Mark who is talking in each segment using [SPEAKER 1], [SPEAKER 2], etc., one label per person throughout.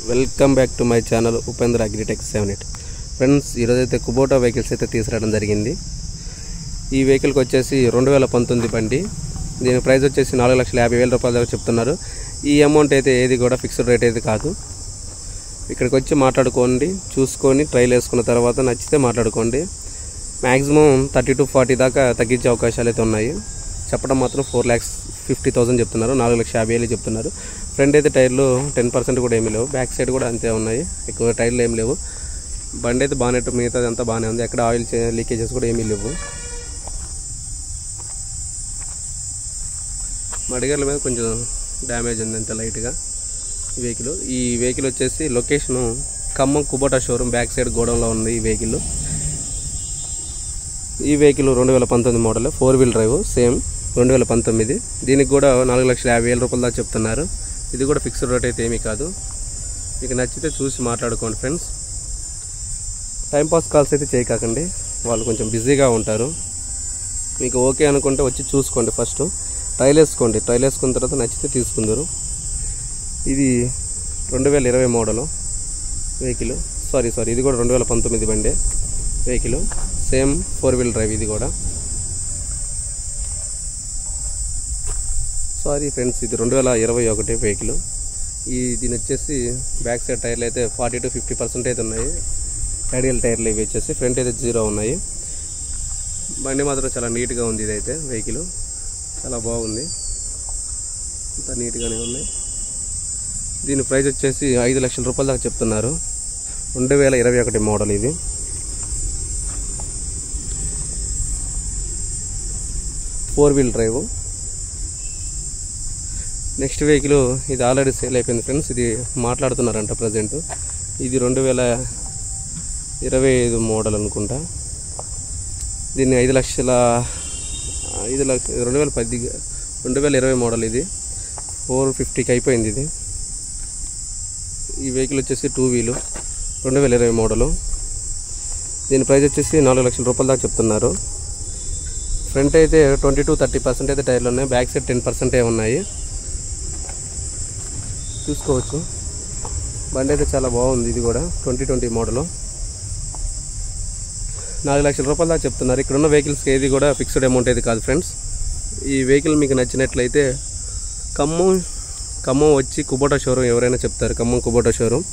[SPEAKER 1] Welcome back to my channel Upendra agritech 78 friends. ఈరోజైతే Kubota vehicles అయితే తీసుకురావడం జరిగింది. ఈ వెహికల్కి వచ్చేసి 2019 బండి. దీని ప్రైస్ వచ్చేసి 4,50,000 రూపాయల దాకా చెప్తున్నారు. ఈ అమౌంట్ అయితే ఏది కూడా ఫిక్స్డ్ రేట్ అయితే కాదు. ఇక్కడికి వచ్చి మాట్లాడుకోండి, చూసుకొని ట్రైల్ వేసుకున్న తర్వాత నచ్చితే మాట్లాడుకోండి. మ్యాక్సిమం 30 to 40 దాకా తగ్గించే అవకాశాలు అయితే ఉన్నాయి. చెప్పడం మాత్రం 4,50,000 చెప్తున్నారు, 4,50,000 చెప్తున్నారు. ఫ్రంట్ అయితే టైర్లు 10% కూడా ఏమీ లేవు, బ్యాక్ సైడ్ కూడా అంతే ఉన్నాయి, ఎక్కువ టైర్లు ఏమి లేవు. బండి అయితే బాగానే, మిగతాది అంతా బాగానే ఉంది, ఎక్కడ ఆయిల్ లీకేజెస్ కూడా ఏమీ లేవు. మడిగర్ల మీద కొంచెం డ్యామేజ్ ఉంది అంతే లైట్గా ఈ వెహికల్ వచ్చేసి location Khammam Kubota showroom back side గోడౌన్లో ఉంది ఈ వెహికల్. ఈ vehicle 2019 model, 4-wheel drive, same 2019. దీనికి కూడా 4,50,000 రూపాయల దాకా చెప్తున్నారు. ఇది కూడా ఫిక్స్డ్ రేట్ అయితే ఏమీ కాదు. మీకు నచ్చితే చూసి మాట్లాడుకోండి ఫ్రెండ్స్. టైంపాస్ కాల్స్ అయితే చేయకండి, వాళ్ళు కొంచెం బిజీగా ఉంటారు. మీకు ఓకే అనుకుంటే వచ్చి చూసుకోండి, ఫస్ట్ ట్రైల్ వేసుకోండి, ట్రైల్ వేసుకున్న తర్వాత నచ్చితే తీసుకుందరు. ఇది 2020 మోడలు వెహికల్, సారీ ఇది కూడా 2019 బండి వెహికల్, సేమ్ 4-wheel డ్రైవ్. ఇది కూడా సారీ ఫ్రెండ్స్, ఇది 2021 వెహికల్. దీని వచ్చేసి బ్యాక్ సైడ్ టైర్లు అయితే 40 to 50% అయితే ఉన్నాయి. రేడియల్ టైర్లు ఇవి వచ్చేసి, ఫ్రంట్ అయితే 0 ఉన్నాయి. బండి మాత్రం చాలా నీట్గా ఉంది. ఇదైతే వెహికల్ చాలా బాగుంది, అంతా నీట్గానే ఉన్నాయి. దీని ప్రైస్ వచ్చేసి 5,00,000 రూపాయల దాకా చెప్తున్నారు. 2021 మోడల్. ఇది 4-wheel డ్రైవ్. నెక్స్ట్ వెహికల్ ఇది ఆల్రెడీ సేల్ అయిపోయింది ఫ్రెండ్స్. ఇది మాట్లాడుతున్నారంట ప్రజెంట్. ఇది 2025 మోడల్ అనుకుంటా. దీన్ని 2020 మోడల్. ఇది 450కి అయిపోయింది. ఇది ఈ వెహికల్ వచ్చేసి 2-wheel 2020 మోడలు. దీని ప్రైస్ వచ్చేసి 4,00,000 రూపాయల దాకా చెప్తున్నారు. ఫ్రంట్ అయితే 20 to 30% అయితే టైర్లు ఉన్నాయి, బ్యాక్ సైడ్ 10% ఉన్నాయి. చూసుకోవచ్చు. బండి అయితే చాలా బాగుంది. ఇది కూడా 2020 మోడలు. 4,00,000 రూపాయల దాకా చెప్తున్నారు. ఇక్కడ ఉన్న వెహికల్స్కి ఏది కూడా ఫిక్స్డ్ అమౌంట్ అయితే కాదు ఫ్రెండ్స్. ఈ వెహికల్ మీకు నచ్చినట్లయితే ఖమ్మం వచ్చి కుబోటా షోరూమ్ ఎవరైనా చెప్తారు, ఖమ్మం కుబోటా షోరూమ్,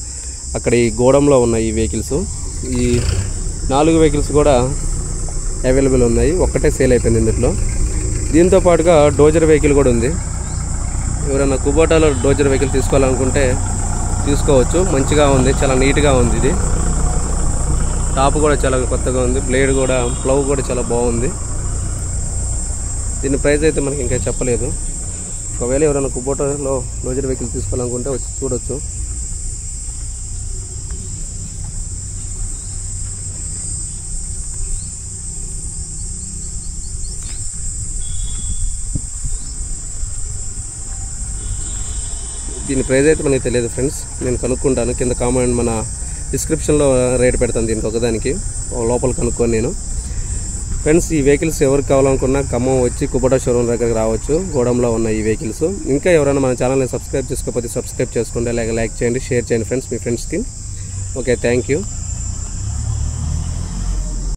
[SPEAKER 1] అక్కడ ఈ గోడంలో ఉన్నాయి ఈ వెహికల్స్. ఈ 4 వెహికల్స్ కూడా అవైలబుల్ ఉన్నాయి, ఒక్కటే సేల్ అయిపోయింది ఇందులో. దీంతో పాటుగా డోజర్ వెహికల్ కూడా ఉంది. ఎవరైనా కుబోటాలో డోజర్ వెహికల్ తీసుకోవాలనుకుంటే తీసుకోవచ్చు. మంచిగా ఉంది, చాలా నీట్గా ఉంది. ఇది టాప్ కూడా చాలా కొత్తగా ఉంది, బ్లేడ్ కూడా, ప్లవ్ కూడా చాలా బాగుంది. దీని ప్రైస్ అయితే మనకి ఇంకా చెప్పలేదు. ఒకవేళ ఎవరైనా కుబోటాలో డోజర్ వెహికల్ తీసుకోవాలనుకుంటే వచ్చి చూడొచ్చు. దీని ప్రైస్ అయితే మనకి తెలియదు ఫ్రెండ్స్, నేను కనుక్కుంటాను. కింద కామెంట్ మన డిస్క్రిప్షన్లో రేట్ పెడతాను దీనికి ఒకదానికి, లోపల కనుక్కొని నేను. ఫ్రెండ్స్, ఈ వెహికల్స్ ఎవరికి కావాలనుకున్నా ఖమ్మం వచ్చి కుబోటా షోరూమ్ దగ్గరికి రావచ్చు, గోడంలో ఉన్నాయి ఈ వెహికల్స్. ఇంకా ఎవరైనా మన ఛానల్ని సబ్స్క్రైబ్ చేసుకోకపోతే సబ్స్క్రైబ్ చేసుకోండి, అలాగే లైక్ చేయండి, షేర్ చేయండి ఫ్రెండ్స్ మీ ఫ్రెండ్స్కి. Okay, thank you.